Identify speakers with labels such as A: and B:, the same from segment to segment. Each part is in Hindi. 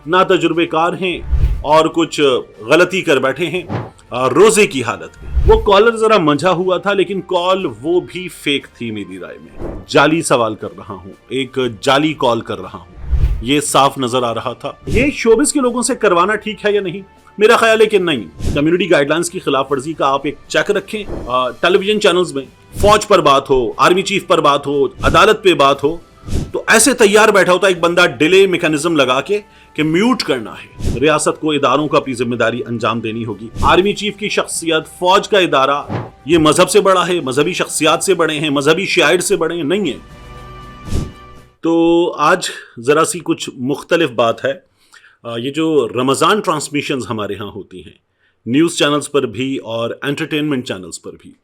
A: ना तजुर्बेकार हैं और कुछ गलती कर बैठे हैं रोजे की हालत में। वो कॉलर जरा मंझा हुआ था, लेकिन कॉल वो भी फेक थी मेरी राय में। जाली सवाल कर रहा हूं, एक जाली कॉल कर रहा हूं, ये साफ नजर आ रहा था। ये शोबिस के लोगों से करवाना ठीक है या नहीं? मेरा ख्याल है कि नहीं। कम्युनिटी गाइडलाइंस की खिलाफ वर्जी का आप एक चेक रखें। टेलीविजन चैनल्स में फौज पर बात हो, आर्मी चीफ पर बात हो, अदालत पे बात हो, तो ऐसे तैयार बैठा होता एक बंदा डिले मैकेनिज्म लगा के कि म्यूट करना है। रियासत को इदारों को अपनी जिम्मेदारी अंजाम देनी होगी। आर्मी चीफ की शख्सियत, फौज का इदारा, ये मजहब से बड़ा है, मजहबी शख्सियात से बड़े हैं, मजहबी शियाइट से बड़े हैं? नहीं है। तो आज जरा सी कुछ मुख्तलिफ बात है। ये जो रमज़ान ट्रांसमिशंस हमारे यहाँ होती हैं न्यूज़ चैनल्स पर भी और एंटरटेनमेंट चैनल्स पर भी,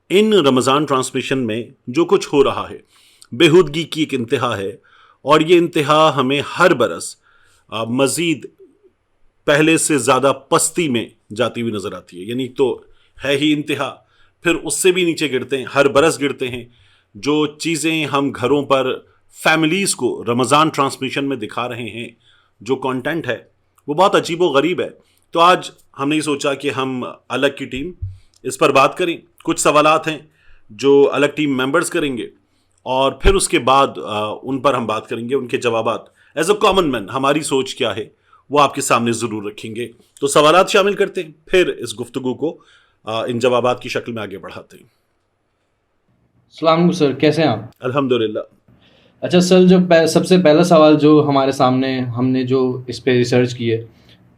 A: इन रमज़ान ट्रांसमिशन में जो कुछ हो रहा है बेहूदगी की एक इंतहा है, और ये इंतहा हमें हर बरस मज़ीद पहले से ज़्यादा पस्ती में जाती हुई नज़र आती है। यानी तो है ही इंतहा, फिर उससे भी नीचे गिरते हैं, हर बरस गिरते हैं। जो चीज़ें हम घरों पर फैमिलीज़ को रमज़ान ट्रांसमिशन में दिखा रहे हैं, जो कंटेंट है वो बहुत अजीब व गरीब है। तो आज हमने ये सोचा कि हम अलग की टीम इस पर बात करें। कुछ सवालात हैं जो अलग टीम मेंबर्स करेंगे और फिर उसके बाद उन पर हम बात करेंगे, उनके जवाबात एज अ कॉमन मैन हमारी सोच क्या है वो आपके सामने ज़रूर रखेंगे। तो सवालात शामिल करते हैं, फिर इस गुफ्तगू को इन जवाबात की शक्ल में आगे बढ़ाते हैं।
B: अस्सलाम वालेकुम सर, कैसे हैं आप?
A: अल्हम्दुलिल्लाह।
B: अच्छा सर, जो सबसे पहला सवाल जो हमारे सामने हमने जो इस पे रिसर्च की है,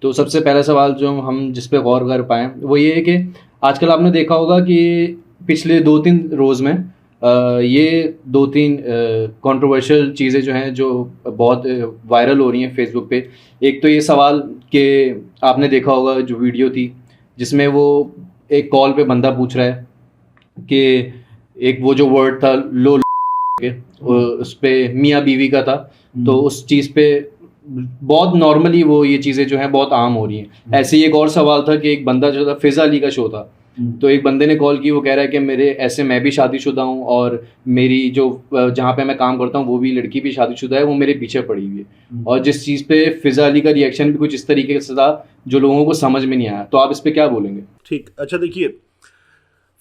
B: तो सबसे पहला सवाल जो हम जिस पे गौर कर पाएँ वो ये है कि आजकल आपने देखा होगा कि पिछले 2-3 रोज़ में ये 2-3 कंट्रोवर्शियल चीज़ें जो हैं जो बहुत वायरल हो रही हैं फेसबुक पे। एक तो ये सवाल कि आपने देखा होगा जो वीडियो थी जिसमें वो एक कॉल पे बंदा पूछ रहा है कि एक वो जो वर्ड था लो के उस पे मियाँ बीवी का था, तो उस चीज़ पे बहुत नॉर्मली वो ये चीज़ें जो हैं बहुत आम हो रही हैं। ऐसे ही एक और सवाल था कि एक बंदा जो था फिज़ा अली का शो था, तो एक बंदे ने कॉल की, वो कह रहा है कि मेरे ऐसे मैं भी शादीशुदा हूँ और मेरी जो जहाँ पे मैं काम करता हूँ वो भी लड़की भी शादीशुदा है, वो मेरे पीछे पड़ी हुई है। और जिस चीज़ पे फिज़ा अली का रिएक्शन भी कुछ इस तरीके से था जो लोगों को समझ में नहीं आया। तो आप इस पर क्या बोलेंगे?
A: ठीक, अच्छा देखिए,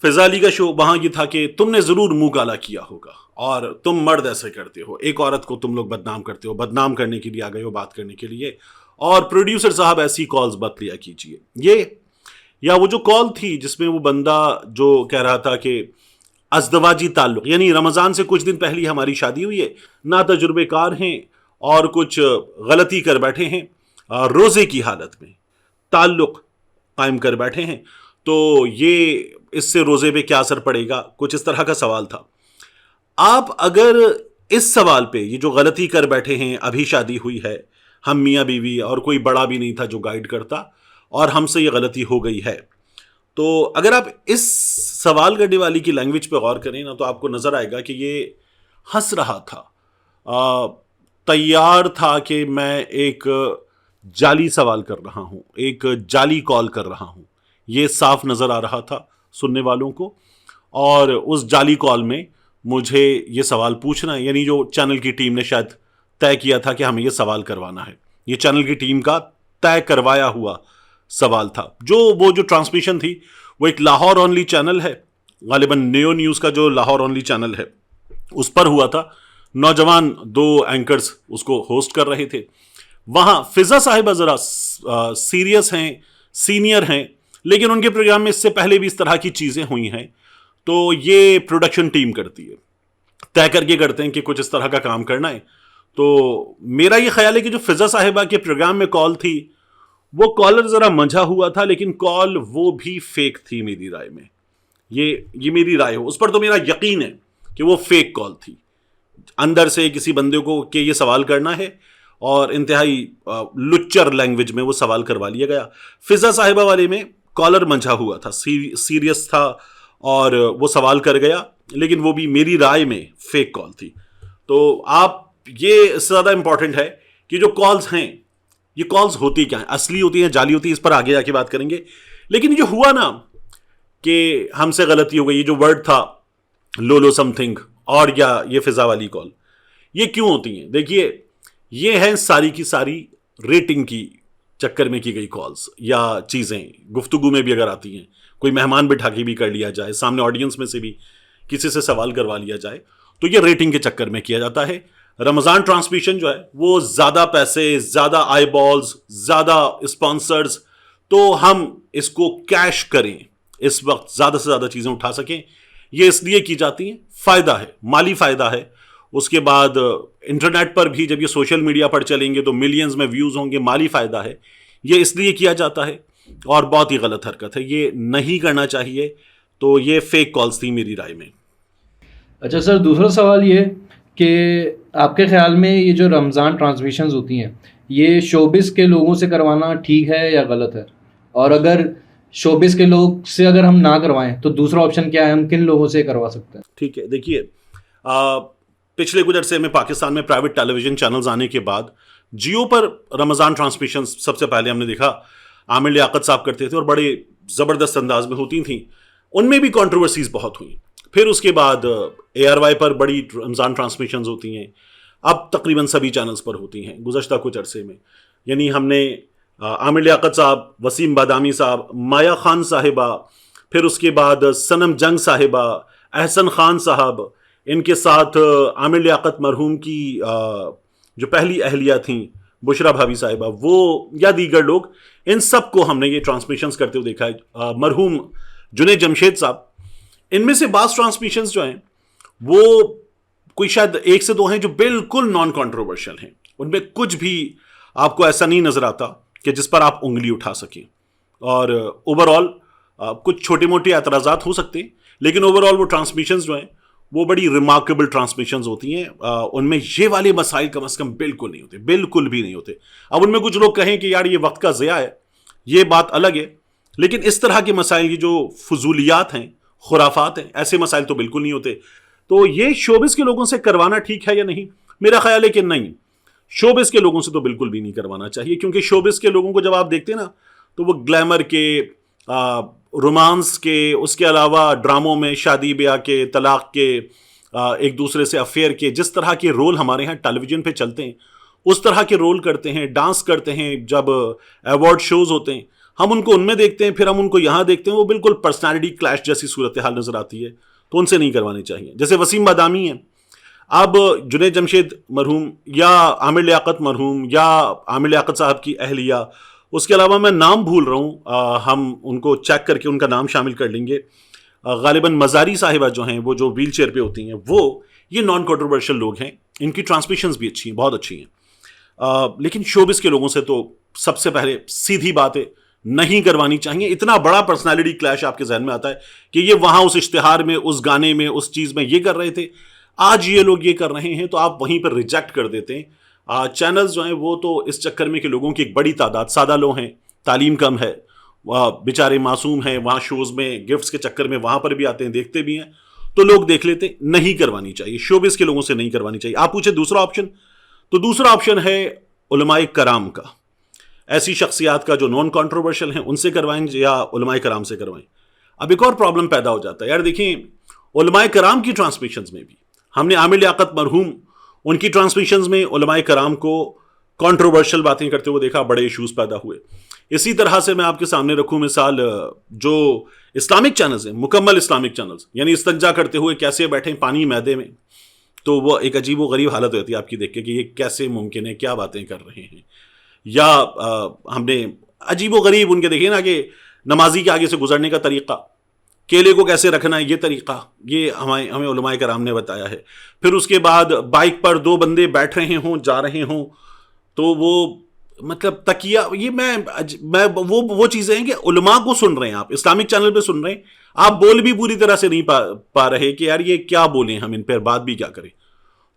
A: फिज़ा अली का शो वहाँ ये था कि तुमने ज़रूर मुंह काला किया होगा और तुम मर्द ऐसे करते हो, एक औरत को तुम लोग बदनाम करते हो, बदनाम करने के लिए आ गए हो बात करने के लिए, और प्रोड्यूसर साहब ऐसी कॉल्स मत लिया कीजिए। ये या वो जो कॉल थी जिसमें वो बंदा जो कह रहा था कि अज़दवाजी ताल्लुक़, यानी रमज़ान से कुछ दिन पहले हमारी शादी हुई है, ना तजुर्बेकार हैं और कुछ गलती कर बैठे हैं रोज़े की हालत में, ताल्लुक़ कायम कर बैठे हैं, तो ये इससे रोज़े पे क्या असर पड़ेगा, कुछ इस तरह का सवाल था। आप अगर इस सवाल पे, ये जो गलती कर बैठे हैं, अभी शादी हुई है, हम मियाँ बीवी और कोई बड़ा भी नहीं था जो गाइड करता, और हमसे ये गलती हो गई है, तो अगर आप इस सवाल करने वाली की लैंग्वेज पे गौर करें ना, तो आपको नज़र आएगा कि ये हंस रहा था, तैयार था कि मैं एक जाली सवाल कर रहा हूँ, एक जाली कॉल कर रहा हूँ। ये साफ नज़र आ रहा था सुनने वालों को, और उस जाली कॉल में मुझे ये सवाल पूछना है, यानी जो चैनल की टीम ने शायद तय किया था कि हमें ये सवाल करवाना है, ये चैनल की टीम का तय करवाया हुआ सवाल था। वो जो ट्रांसमिशन थी वो एक लाहौर ओनली चैनल है, गालिबन नेओ न्यूज़ का जो लाहौर ओनली चैनल है उस पर हुआ था। नौजवान 2 एंकर्स उसको होस्ट कर रहे थे। वहाँ फिज़ा साहिबा ज़रा सीरियस हैं, सीनियर हैं, लेकिन उनके प्रोग्राम में इससे पहले भी इस तरह की चीज़ें हुई हैं, तो ये प्रोडक्शन टीम करती है, तय करके करते हैं कि कुछ इस तरह का काम करना है। तो मेरा ये ख्याल है कि जो फिज़ा साहिबा के प्रोग्राम में कॉल थी वो कॉलर ज़रा मंझा हुआ था, लेकिन कॉल वो भी फेक थी मेरी राय में। ये मेरी राय हो, उस पर तो मेरा यकीन है कि वो फेक कॉल थी। अंदर से किसी बंदे को कि ये सवाल करना है और इंतहाई लुच्चर लैंग्वेज में वो सवाल करवा लिया गया। फिज़ा साहिबा वाले में कॉलर मंझा हुआ था, सीरियस था और वो सवाल कर गया, लेकिन वो भी मेरी राय में फेक कॉल थी। तो आप ये इससे ज़्यादा इंपॉर्टेंट है कि जो कॉल्स हैं, ये कॉल्स होती क्या हैं, असली होती हैं, जाली होती है, इस पर आगे जाके बात करेंगे। लेकिन ये जो हुआ ना कि हमसे गलती हो गई, ये जो वर्ड था लो समथिंग और या ये फिज़ा वाली कॉल, ये क्यों होती हैं? देखिए, ये हैं सारी की सारी रेटिंग की चक्कर में की गई कॉल्स या चीज़ें गुफ्तगू में भी अगर आती हैं, कोई मेहमान बिठा के भी कर लिया जाए, सामने ऑडियंस में से भी किसी से सवाल करवा लिया जाए, तो ये रेटिंग के चक्कर में किया जाता है। रमज़ान ट्रांसमिशन जो है वो ज़्यादा पैसे, ज़्यादा आई बॉल्स, ज़्यादा स्पॉन्सर्स, तो हम इसको कैश करें, इस वक्त ज़्यादा से ज़्यादा चीज़ें उठा सकें, ये इसलिए की जाती हैं, फ़ायदा है, माली फ़ायदा है। उसके बाद इंटरनेट पर भी जब ये सोशल मीडिया पर चलेंगे तो मिलियंस में व्यूज़ होंगे, माली फ़ायदा है, ये इसलिए किया जाता है। और बहुत ही गलत हरकत है, ये नहीं करना चाहिए। तो ये फेक कॉल्स थी मेरी राय में।
B: अच्छा सर, दूसरा सवाल ये कि आपके ख्याल में ये जो रमज़ान ट्रांसमिशंस होती हैं, ये शोबिस के लोगों से करवाना ठीक है या गलत है? और अगर शोबिस के लोग से अगर हम ना करवाएं तो दूसरा ऑप्शन क्या है, हम किन लोगों से करवा सकते हैं?
A: ठीक है, देखिए, पिछले कुछ अरसे में पाकिस्तान में प्राइवेट टेलीविजन चैनल्स आने के बाद जियो पर रमज़ान ट्रांसमिशन सबसे पहले हमने देखा, आमिर लियाकत साहब करते थे और बड़े ज़बरदस्त अंदाज में होती थी, उनमें भी कंट्रोवर्सीज बहुत हुई। फिर उसके बाद ARY पर बड़ी रमज़ान ट्रांसमिशंस होती हैं, अब तकरीबन सभी चैनल्स पर होती हैं गुज़श्ता कुछ अरसे में। यानी हमने आमिर लियाकत साहब, वसीम बादामी साहब, माया खान साहिबा, फिर उसके बाद सनम जंग साहिबा, एहसन खान साहब, इनके साथ आमिर लियाकत मरहूम की जो पहली अहलिया थी बुशरा भाभी साहिबा, वो या दीगर लोग, इन सब को हमने ये ट्रांसमिशंस करते हुए देखा है। मरहूम जुनैद जमशेद साहब, इनमें से बास ट्रांसमिशंस जो हैं वो कोई शायद एक से दो हैं जो बिल्कुल नॉन कंट्रोवर्शियल हैं, उनमें कुछ भी आपको ऐसा नहीं नजर आता कि जिस पर आप उंगली उठा सकें। और ओवरऑल कुछ छोटे मोटे एतराज़ात हो सकते हैं, लेकिन ओवरऑल वो ट्रांसमिशंस जो हैं वो बड़ी रिमार्केबल ट्रांसमिशंस होती हैं। उनमें ये वाले मसाइल कम से कम बिल्कुल नहीं होते, बिल्कुल भी नहीं होते। अब उनमें कुछ लोग कहें कि यार ये वक्त का ज़िया है, ये बात अलग है, लेकिन इस तरह के मसाइल की जो फजूलियात हैं, खुराफात हैं, ऐसे मसाइल तो बिल्कुल नहीं होते। तो ये शोबिस के लोगों से करवाना ठीक है या नहीं? मेरा ख्याल है कि नहीं, शोबिस के लोगों से तो बिल्कुल भी नहीं करवाना चाहिए, क्योंकि शोबिस के लोगों को जब आप देखते हैं ना, तो वो ग्लैमर के, रोमांस के, उसके अलावा ड्रामों में शादी ब्याह के, तलाक के, एक दूसरे से अफेयर के, जिस तरह के रोल हमारे यहाँ टेलीविजन पे चलते हैं उस तरह के रोल करते हैं, डांस करते हैं। जब अवार्ड शोज होते हैं हम उनको उनमें देखते हैं, फिर हम उनको यहाँ देखते हैं, वो बिल्कुल पर्सनालिटी क्लैश जैसी सूरत हाल नजर आती है, तो उनसे नहीं करवानी चाहिए। जैसे वसीम बादामी हैं, अब जुनैद जमशेद मरहूम या आमिर लियाकत मरहूम या आमिर लियाकत साहब की अहलिया, उसके अलावा मैं नाम भूल रहा हूँ, हम उनको चेक करके उनका नाम शामिल कर लेंगे। गालिबन मज़ारी साहिबा जो हैं, वो जो व्हील चेयर पर होती हैं, वो ये नॉन कंट्रोवर्शियल लोग हैं, इनकी ट्रांसमिशंस भी अच्छी हैं, बहुत अच्छी हैं। लेकिन शोबिस के लोगों से तो सबसे पहले सीधी बात है, नहीं करवानी चाहिए। इतना बड़ा पर्सनालिटी क्लैश आपके जहन में आता है कि ये वहाँ उस इश्तिहार में, उस गाने में, उस चीज़ में ये कर रहे थे, आज ये लोग ये कर रहे हैं, तो आप वहीं पर रिजेक्ट कर देते हैं। चैनल्स जो हैं वो तो इस चक्कर में कि लोगों की एक बड़ी तादाद, सादा लोग हैं, तालीम कम है, बेचारे मासूम हैं, वहाँ शोज़ में गिफ्ट्स के चक्कर में वहाँ पर भी आते हैं, देखते भी हैं, तो लोग देख लेते। नहीं करवानी चाहिए, शोबिस के लोगों से नहीं करवानी चाहिए। आप पूछे दूसरा ऑप्शन, तो दूसरा ऑप्शन है उलमाए कराम का, ऐसी शख्सियात का जो नॉन कंट्रोवर्शियल हैं उनसे करवाएं या उलमाए कराम से करवाएं। अब एक और प्रॉब्लम पैदा हो जाता है यार, देखिए उलमाए कराम की ट्रांसमिशंस में भी हमने आमिर लियाकत मरहूम, उनकी ट्रांसमिशंस में उलमाए कराम को कंट्रोवर्शियल बातें करते हुए देखा, बड़े इश्यूज पैदा हुए। इसी तरह से मैं आपके सामने रखूं मिसाल, जो इस्लामिक चैनल्स हैं, मुकम्मल इस्लामिक चैनल्स, यानी इस्तंजा करते हुए कैसे बैठे पानी मैदे में, तो वो एक अजीब व गरीब हालत होती है आपकी देख के कि ये कैसे मुमकिन है, क्या बातें कर रहे हैं। या हमने अजीब व गरीब उनके देखे ना कि नमाजी के आगे से गुजरने का तरीक़ा, केले को कैसे रखना है, ये तरीक़ा, ये हमें उलमाए कराम ने बताया है। फिर उसके बाद बाइक पर दो बंदे बैठ रहे हों, जा रहे हों, तो वो मतलब तकिया, ये मैं वो चीज़ें हैं कि उलमा को सुन रहे हैं आप, इस्लामिक चैनल पे सुन रहे हैं, आप बोल भी पूरी तरह से नहीं पा रहे कि यार ये क्या बोलें, हम इन पर बात भी क्या करें।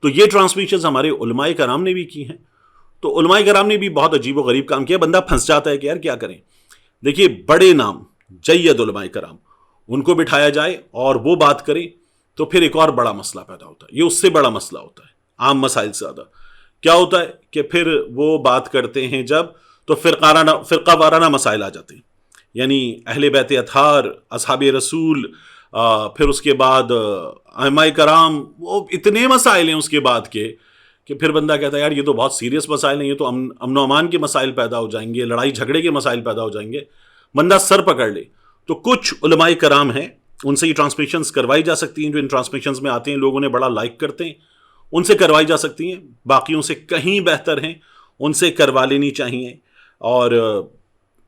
A: तो ये ट्रांसमिशंस हमारे उलमाए कराम ने भी की हैं। तो उलमाए कराम ने भी बहुत अजीब व गरीब काम किया, बंदा फंस जाता है कि यार क्या करें। देखिए बड़े नाम जय्यद उलमाए कराम, उनको बिठाया जाए और वो बात करें, तो फिर एक और बड़ा मसला पैदा होता है, ये उससे बड़ा मसला होता है, आम मसाइल से ज़्यादा। क्या होता है कि फिर वो बात करते हैं जब, तो फ़िरका वाराना मसाइल आ जाते हैं, यानी अहले बैत अतहार, असहाबे रसूल, फिर उसके बाद अइम्माए कराम, वो इतने मसाइल हैं उसके बाद के कि फिर बंदा कहता है यार ये तो बहुत सीरियस मसाइल हैं, ये तो अमन अमान के मसाइल पैदा हो जाएंगे, लड़ाई झगड़े के मसाइल पैदा हो जाएंगे, बंदा सर पकड़ ले। तो कुछ उलमाए कराम हैं, उनसे ये ट्रांसमिशंस करवाई जा सकती हैं, जो इन ट्रांसमिशंस में आते हैं लोग उन्हें बड़ा लाइक करते हैं, उनसे करवाई जा सकती हैं। बाकियों से कहीं बेहतर हैं, उनसे करवा लेनी चाहिए। और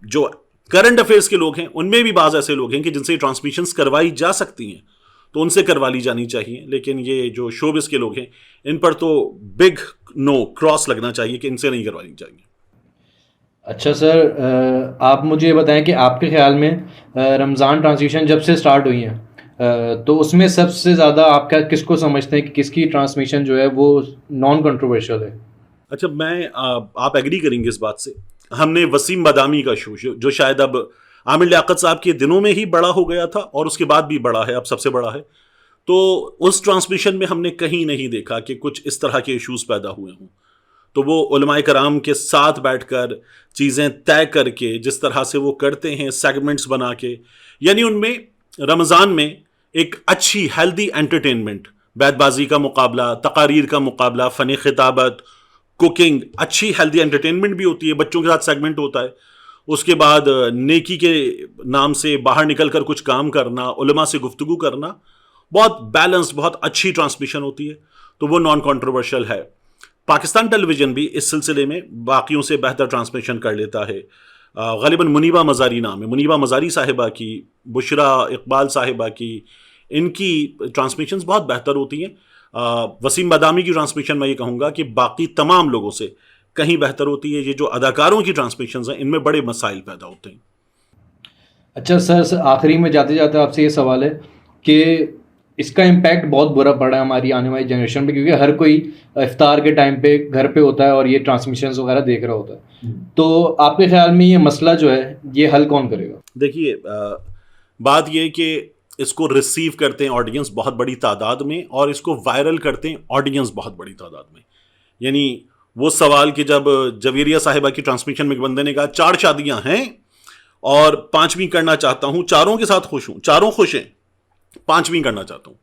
A: जो करंट अफेयर्स के लोग हैं उनमें भी बाज़ ऐसे लोग हैं कि जिनसे ट्रांसमिशंस करवाई जा सकती हैं, तो उनसे करवा ली जानी चाहिए। लेकिन ये जो शोबिस के लोग हैं इन पर तो बिग नो क्रॉस लगना चाहिए कि इनसे नहीं करवानी चाहिए।
B: अच्छा सर, आप मुझे ये बताएं कि आपके ख्याल में रमज़ान ट्रांसमिशन जब से स्टार्ट हुई हैं, तो उसमें सबसे ज़्यादा आप क्या किसको समझते हैं कि किसकी ट्रांसमिशन जो है वो नॉन कंट्रोवर्शियल है?
A: अच्छा, आप एग्री करेंगे इस बात से, हमने वसीम बदामी का शो जो शायद अब आमिर लियाकत साहब के दिनों में ही बड़ा हो गया था और उसके बाद भी बड़ा है, अब सबसे बड़ा है, तो उस ट्रांसमिशन में हमने कहीं नहीं देखा कि कुछ इस तरह के इश्यूज पैदा हुए हों। तो वो उलमाए कराम के साथ बैठकर चीज़ें तय करके जिस तरह से वो करते हैं सेगमेंट्स बना के, यानी उनमें रमज़ान में एक अच्छी हेल्दी एंटरटेनमेंट, बैतबाजी का मुकाबला, तकारीर का मुकाबला, फ़नी खिताबत, कुकिंग, अच्छी हेल्दी एंटरटेनमेंट भी होती है, बच्चों के साथ सेगमेंट होता है। उसके बाद नेकी के नाम से बाहर निकल कर कुछ काम करना, उलमा से गुफ्तगू करना, बहुत बैलेंस्ड, बहुत अच्छी ट्रांसमिशन होती है, तो वो नॉन कंट्रोवर्शियल है। पाकिस्तान टेलीविज़न भी इस सिलसिले में बाकियों से बेहतर ट्रांसमिशन कर लेता है। ग़ालिबन मुनीबा मज़ारी नाम है, मुनीबा मज़ारी साहिबा की, बुशरा इकबाल साहिबा की, इनकी ट्रांसमिशंस बहुत बेहतर होती हैं। वसीम बदामी की ट्रांसमिशन मैं ये कहूँगा कि बाकी तमाम लोगों से कहीं बेहतर होती है। ये जो अदाकारों की ट्रांसमिशंस हैं इनमें बड़े मसाइल पैदा होते हैं।
B: अच्छा सर, आखिरी में जाते जाते आपसे ये सवाल है कि इसका इम्पैक्ट बहुत बुरा पड़ा है हमारी आने वाली जनरेशन पे, क्योंकि हर कोई इफ्तार के टाइम पे घर पे होता है और ये ट्रांसमिशंस वगैरह देख रहा होता है। तो आपके ख्याल में ये मसला जो है ये हल कौन करेगा?
A: देखिए, बात ये कि इसको रिसीव करते हैं ऑडियंस बहुत बड़ी तादाद में और इसको वायरल करते हैं ऑडियंस बहुत बड़ी तादाद में। यानी वो सवाल कि जब जवेरिया साहिबा की ट्रांसमिशन में एक बंदे ने कहा 4 शादियां हैं और 5वीं करना चाहता हूं, चारों के साथ खुश हूं, चारों खुश हैं, 5वीं करना चाहता हूं,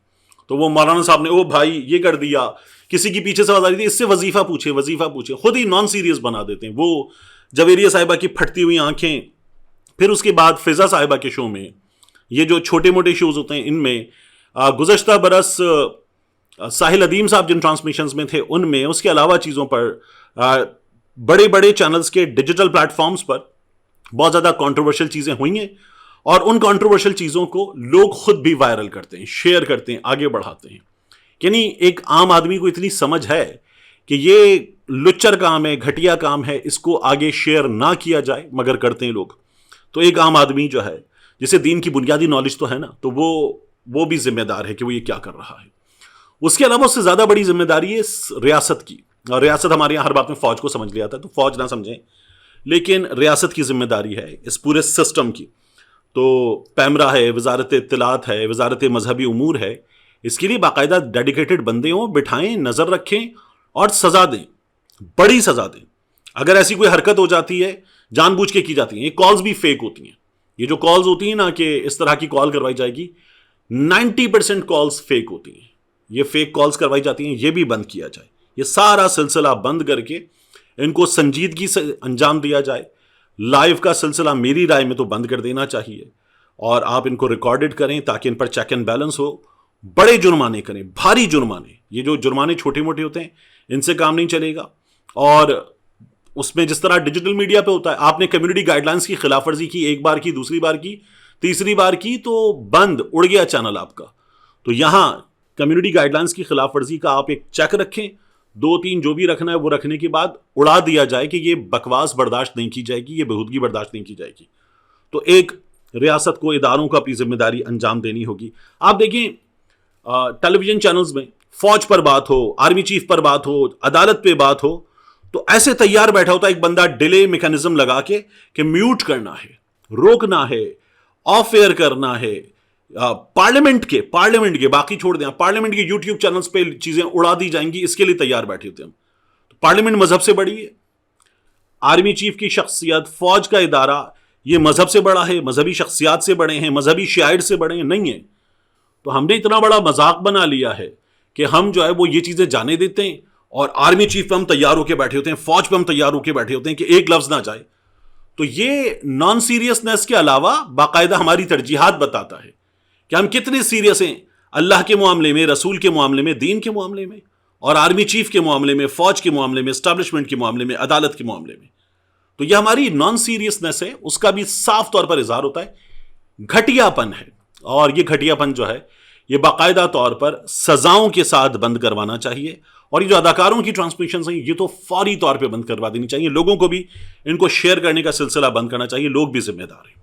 A: तो वो मौलाना साहब ने ओ भाई ये कर दिया। किसी की पीछे से आवाज आ रही थी इससे वजीफा पूछे, खुद ही नॉन सीरियस बना देते हैं। वो जवेरिया साहिबा की फटती हुई आंखें, फिर उसके बाद फिजा साहिबा के शो में, ये जो छोटे मोटे शोज होते हैं इनमें गुज़श्ता बरस साहिल अदीम साहब जिन ट्रांसमिशंस में थे उनमें, उसके अलावा चीज़ों पर बड़े बड़े चैनल्स के डिजिटल प्लेटफॉर्म्स पर बहुत ज़्यादा कंट्रोवर्शियल चीज़ें हुई हैं और उन कंट्रोवर्शियल चीज़ों को लोग खुद भी वायरल करते हैं, शेयर करते हैं, आगे बढ़ाते हैं। यानी एक आम आदमी को इतनी समझ है कि ये लुच्चर काम है, घटिया काम है, इसको आगे शेयर ना किया जाए, मगर करते हैं लोग। तो एक आम आदमी जो है जिसे दीन की बुनियादी नॉलेज तो है ना, तो वो भी जिम्मेदार है कि वो ये क्या कर रहा है। उसके अलावा उससे ज़्यादा बड़ी जिम्मेदारी है रियासत की, और रियासत हमारे यहाँ हर बात में फ़ौज को समझ लिया था, तो फ़ौज ना समझें, लेकिन रियासत की जिम्मेदारी है इस पूरे सिस्टम की। तो पैमरा है, वजारत इत्तलात है, वजारत मजहबी उमूर है, इसके लिए बाकायदा डेडिकेटेड बंदे हों, बिठाएं, नज़र रखें और सज़ा दें, बड़ी सज़ा दें। अगर ऐसी कोई हरकत हो जाती है, जानबूझ के की जाती है, ये कॉल्स भी फेक होती हैं। ये जो कॉल्स होती हैं ना कि इस तरह की कॉल करवाई जाएगी, 90% कॉल्स फेक होती हैं। ये फेक कॉल्स करवाई जाती हैं, ये भी बंद किया जाए। ये सारा सिलसिला बंद करके इनको संजीदगी से अंजाम दिया जाए। लाइव का सिलसिला मेरी राय में तो बंद कर देना चाहिए और आप इनको रिकॉर्डेड करें ताकि इन पर चेक एंड बैलेंस हो। बड़े जुर्माने करें, भारी जुर्माने। ये जो जुर्माने छोटे मोटे होते हैं इनसे काम नहीं चलेगा। और उसमें जिस तरह डिजिटल मीडिया पे होता है, आपने कम्युनिटी गाइडलाइंस की खिलाफवर्जी की, एक बार की, दूसरी बार की, तीसरी बार की, तो बंद, उड़ गया चैनल आपका। तो यहां कम्युनिटी गाइडलाइंस की खिलाफवर्जी का आप एक चेक रखें, 2-3 जो भी रखना है वो रखने के बाद उड़ा दिया जाए कि ये बकवास बर्दाश्त नहीं की जाएगी, ये बेहूदगी बर्दाश्त नहीं की जाएगी। तो एक रियासत को, इदारों को अपनी जिम्मेदारी अंजाम देनी होगी। आप देखें टेलीविजन चैनल्स में फौज पर बात हो, आर्मी चीफ पर बात हो, अदालत पे बात हो, तो ऐसे तैयार बैठा होता है एक बंदा डिले मैकेनिज्म लगा के कि म्यूट करना है, रोकना है, ऑफ एयर करना है। पार्लियामेंट के बाकी छोड़ दें, पार्लियामेंट के यूट्यूब चैनल्स पे चीजें उड़ा दी जाएंगी, इसके लिए तैयार बैठे होते हैं हम। तो पार्लियामेंट मजहब से बड़ी है, आर्मी चीफ की शख्सियत, फौज का इदारा, ये मजहब से बड़ा है, मजहबी शख्सियात से बड़े हैं, मजहबी शायर से बड़े हैं? नहीं है। तो हमने इतना बड़ा मजाक बना लिया है कि हम जो है वो ये चीजें जाने देते हैं और आर्मी चीफ पे हम तैयार होकर बैठे होते हैं, फौज पे हम तैयार होकर बैठे होते हैं कि एक लफ्ज ना जाए। तो ये नॉन सीरियसनेस के अलावा बाकायदा हमारी तरजीहात बताता है कि हम कितने सीरियस हैं अल्लाह के मामले में, रसूल के मामले में, दीन के मामले में, और आर्मी चीफ के मामले में, फौज के मामले में, एस्टैब्लिशमेंट के मामले में, अदालत के मामले में। तो यह हमारी नॉन सीरियसनेस है, उसका भी साफ तौर पर इजहार होता है। घटियापन है, और यह घटियापन जो है यह बाकायदा तौर पर सजाओं के साथ बंद करवाना चाहिए। और ये जो अदाकारों की ट्रांसमिशन है ये तो फौरी तौर पे बंद करवा देनी चाहिए। लोगों को भी इनको शेयर करने का सिलसिला बंद करना चाहिए। लोग भी जिम्मेदार हैं।